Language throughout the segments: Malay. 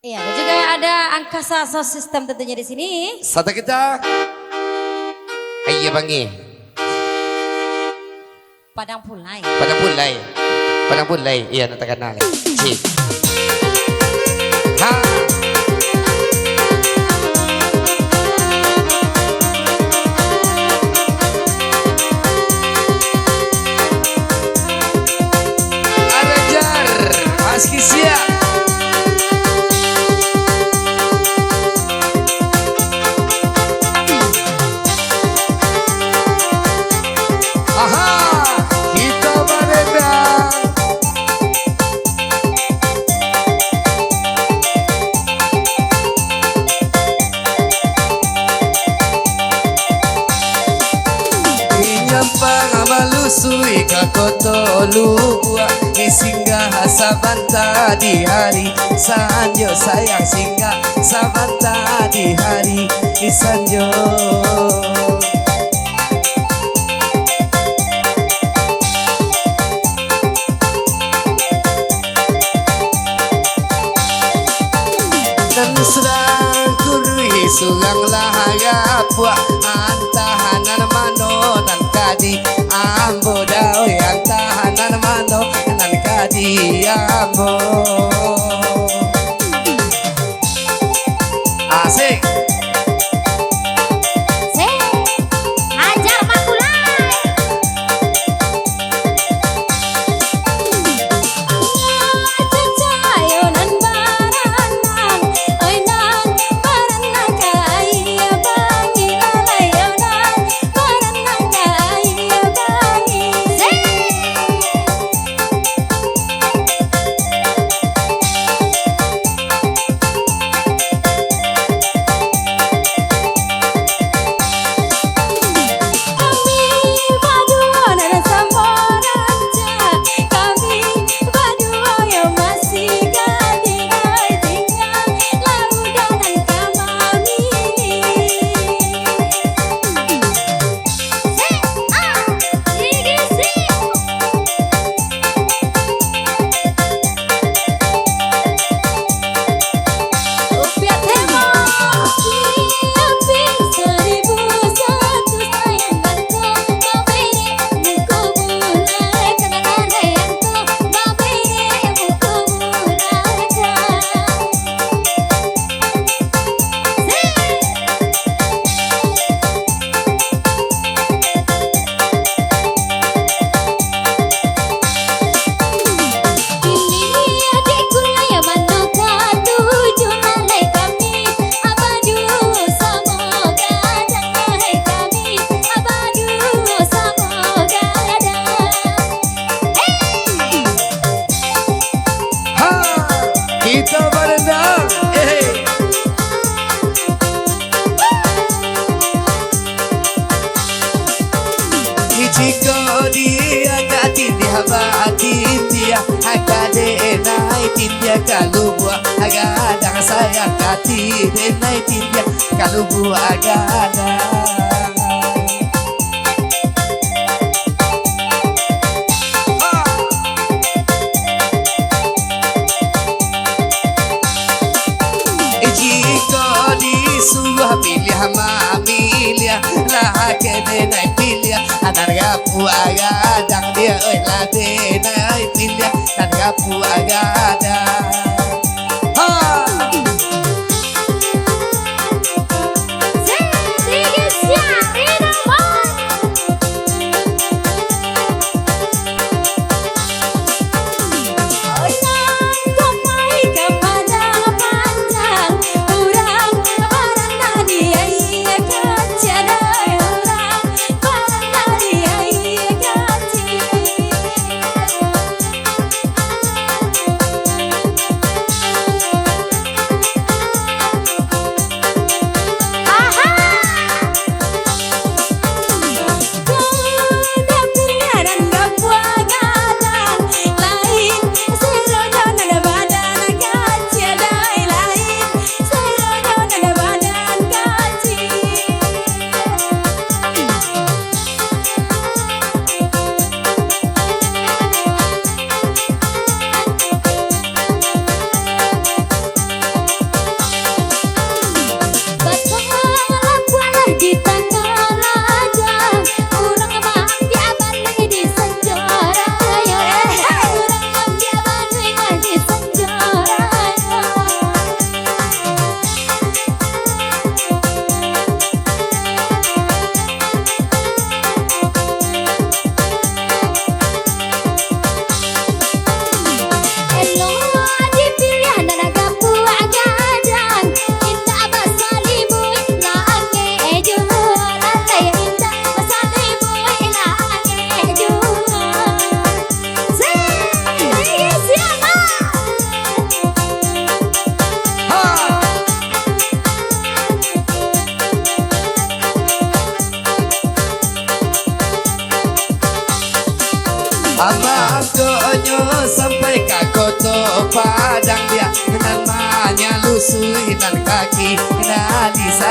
Iya, dan juga ada Angkasa Sound System tentunya di sini. Satu kita. Ayo bangi. Padang Pulai. Padang Pulai. Padang Pulai. Iya, nanti kenal. Cik. Ha. Arajar. Askisia. Sui kakoto lugua singgah sabanta di hari sanjo sayang singgah sabanta di hari sanjo. Dan sedang kurui sugang lahaga puak antahanan mano dan kadi ambo dao yang tahanan mano dan kadi ambo. Asik. Kita berenang, Ichiko dia katindia habatindia agade naitindia kalubua agada saya katide naitindia kalubua agada. Suah pilih mamilia lah kene nai pilih anak gapu agadang dia oi lade nai pilih anak gapu agadang.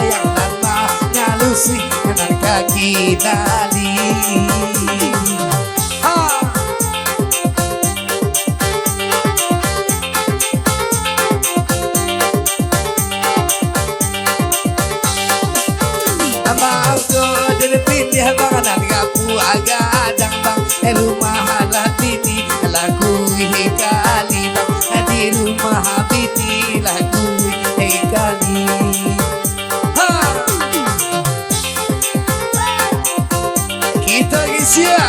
sayang dan ngalusi kanan kaki nali. Pilih banganan ngapu agadang bang rumah latini lagu kali bang di rumah bini lagu kali. Kita isia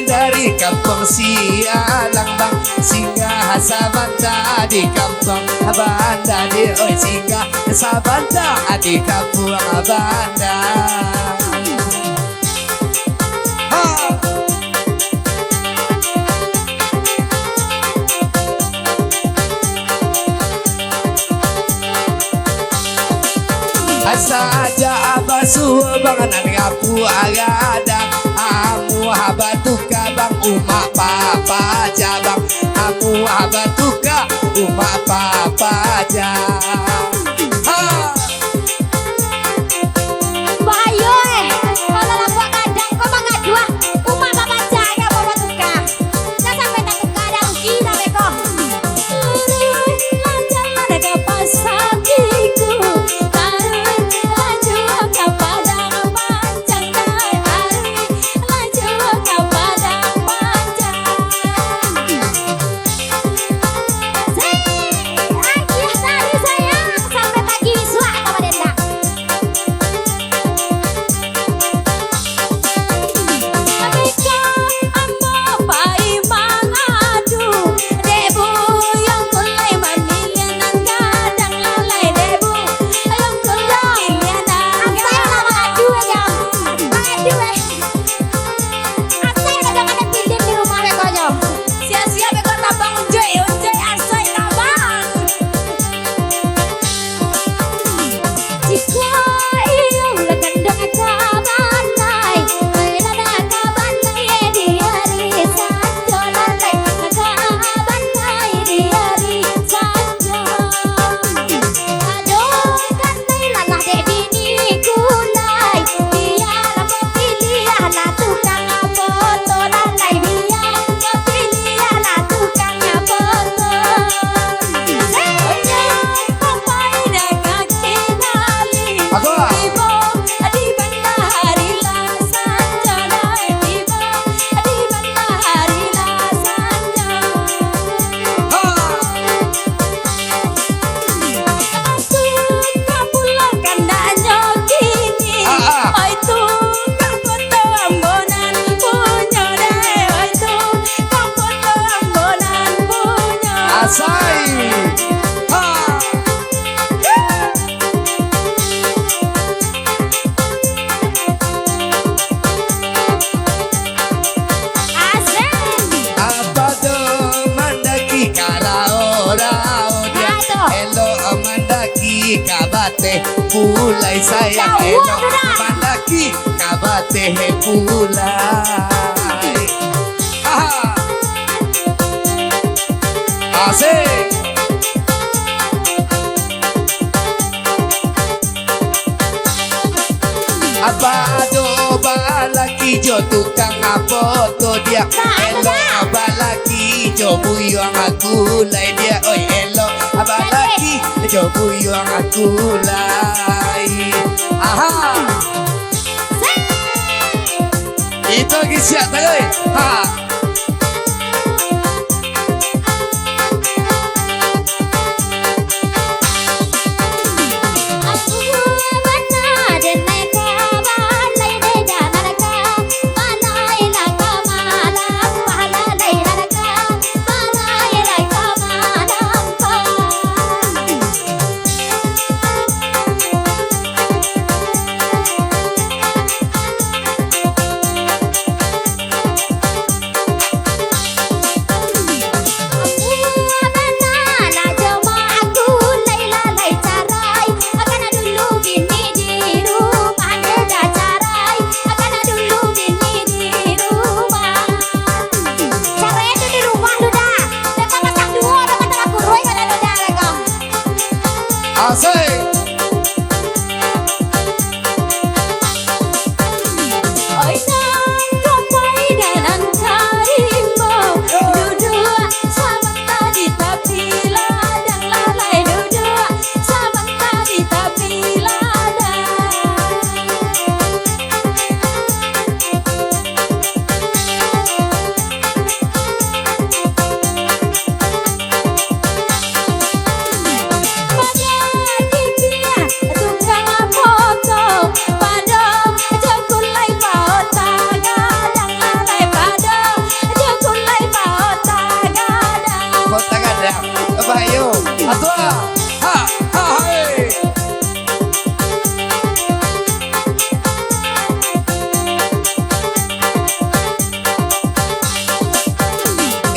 dari kampung sialang bang singgah sabanda di kampung Banda di oi singgah sabanda di kampung Banda. Saja abasu banganan ngapu agadang amu habatuka bang umak papa jabang amu habatuka umak papa jabang. Bahayo kalau lapor kadang kau bangga dua umat bapak jaya bapak tuka jangan sampai tak tuka ada rugi nabe kau lancar ada pasangiku mulai sayang Jauh, elok sudah. Malaki kabate pulai Aha. Asik Abado balaki jo tukang foto dia Elo abalaki jo buyong aku lai dia Oi elo abalaki jo buyong aku lai Aha Itu lagi siap tak oi Ha Asik Kota Gadang Bayu Atua Ha Ha hai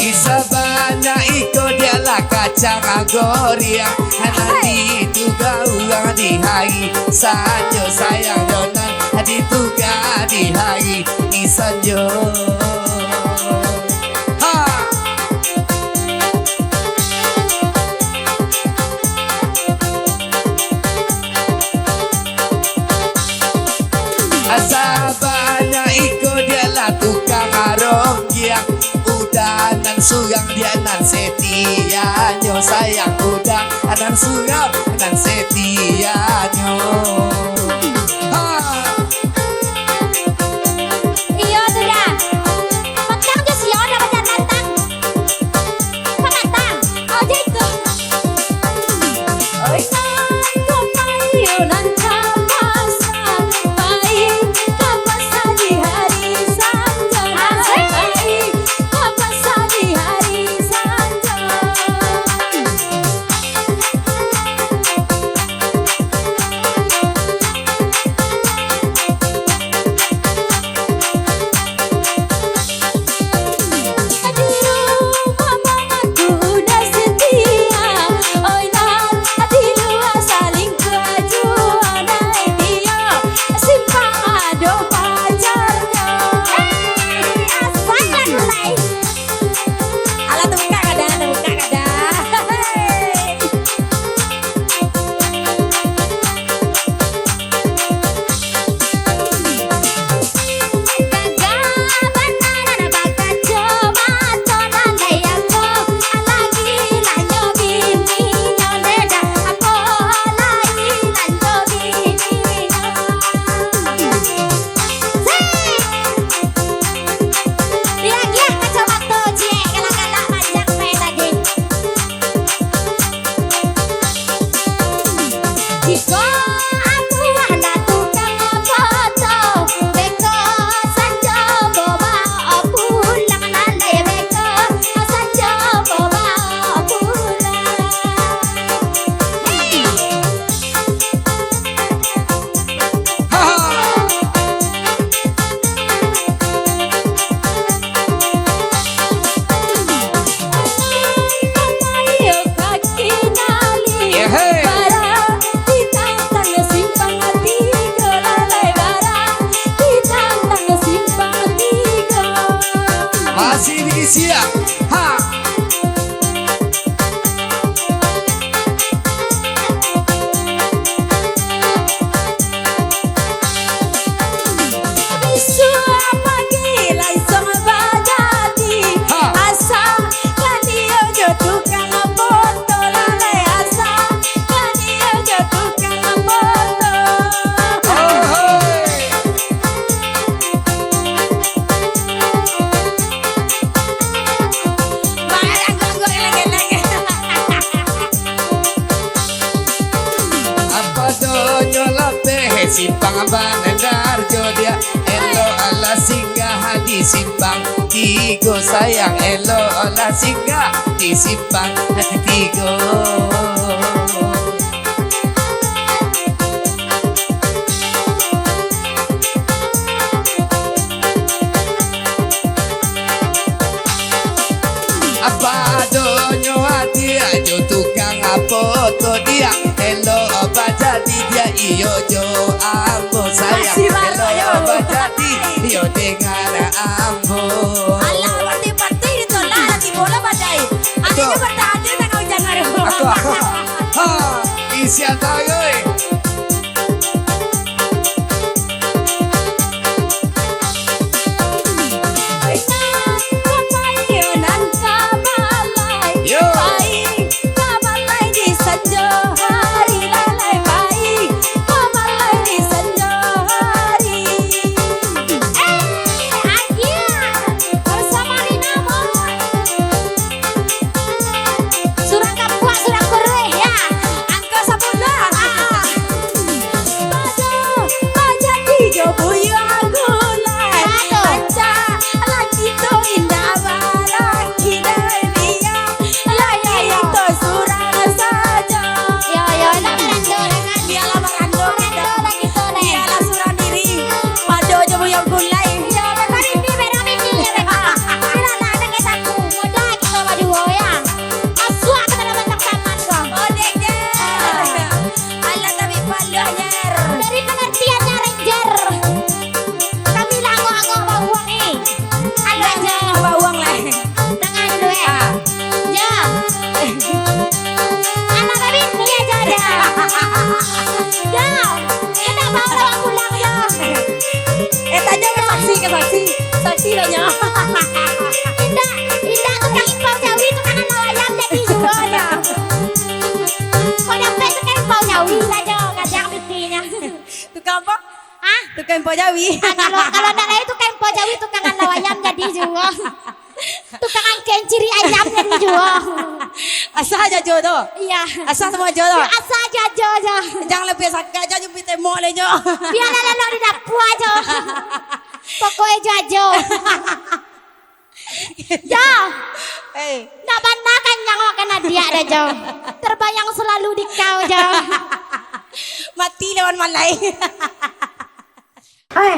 Isabana iko dia lah kacang agoria Nanti juga uang di hari Sanjo sayang donan Hadi juga di hari Isanjo Asabana iko dia lah tukang aronggiang Udanan sugang dia nan setianyo Sayang udah nan sugang nan setianyo Iya sudah. Mentang tuh si Oda baca nantang. Penantang. Oh gitu. Oi nantang kapasa di hari sanjo. Kapasa di hari sanjo. Bandar Jodia elo ala singgah di simpang tigo sayang elo ala singgah di simpang tigo. Apa donyo hati ajo tukang foto dia elo apa jadi dia iyo jo ambo sayang elo apa jadi iyo dengar ambo. Alah pati-pati itu lah nanti bola badai. Adanya bertahan dia tak kau jangan. Aku ha isi atagoy. Saksi banyak. Indah tukang impor Jawi tukang nelayan jadi jualnya. Kau dapat tukang impor Jawi saja kadang buktinya. Tukang apa? Ah, Tukang impor Jawi. kalau nak lain tukang impor Jawi tukang nelayan jadi jual. Tukang kenciri ayam jadi jual. Asal aja jodoh. Iya. Asal semua jodoh. Asal jajo aja. Jangan lebih sakit aja jumpa temo lejo. Biar lalu di dapur aja. Pokoknya jajo. Jo, nak bandar kan yang makan dia ada Jo. Terbayang selalu di kau Jo. Mati lawan malai. Hei.